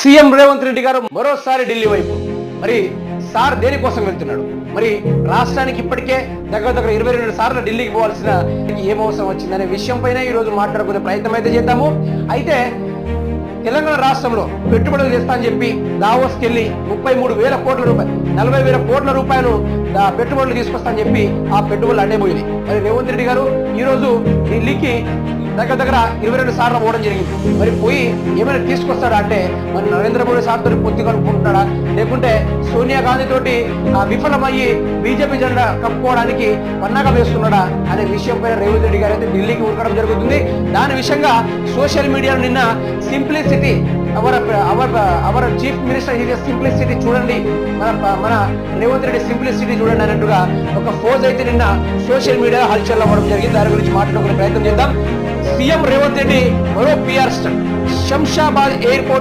CM Revanth Reddy గారు మరోసారి ఢిల్లీ వైపు. మరి సార్ దేనికోసం వెళ్తున్నాడు? మరి రాష్ట్రానికి ఇప్పటికే దగ్గర 22 సార్లు ఢిల్లీకి పోవాల్సిన ఏం అవసరం వచ్చిందనే విషయం పైన ఈ రోజు మాట్లాడుకునే ప్రయత్నం అయితే చేద్దాము. అయితే తెలంగాణ రాష్ట్రంలో పెట్టుబడులు చేస్తా అని చెప్పి దావోస్కి వెళ్ళి 33,000 కోట్ల రూపాయలు 40,000 కోట్ల రూపాయలు పెట్టుబడులు తీసుకొస్తా అని చెప్పి ఆ పెట్టుబడులు అడ్డేపోయింది. మరి రేవంత్ రెడ్డి గారు ఈ రోజు ఢిల్లీకి దగ్గర 22 సార్లు పోవడం జరిగింది. మరి పోయి ఏమైనా తీసుకొస్తాడా అంటే మరి నరేంద్ర మోడీ సార్ తోటి పొత్తు కలుపుకుంటున్నాడా, లేకుంటే సోనియా గాంధీ తోటి విఫలమయ్యి బీజేపీ జెండా కప్పుకోవడానికి పన్నాగా వేస్తున్నాడా అనే విషయం పైన రేవంత్ రెడ్డి గారు అయితే ఢిల్లీకి ఉరకడం జరుగుతుంది. దాని విషయంగా సోషల్ మీడియాలో నిన్న simplicity our chief minister simplicity చూడండి, మన రేవంత్ రెడ్డి సింప్లిసిటీ చూడండి అన్నట్టుగా ఒక ఫోజ్ అయితే నిన్న సోషల్ మీడియా హల్చల్ అవ్వడం జరిగింది. దాని గురించి మాట్లాడుకునే ప్రయత్నం చేద్దాం. సీఎం రేవంత్ రెడ్డి మరో PR స్టంట్. శంషాబాద్ ఎయిర్పోర్ట్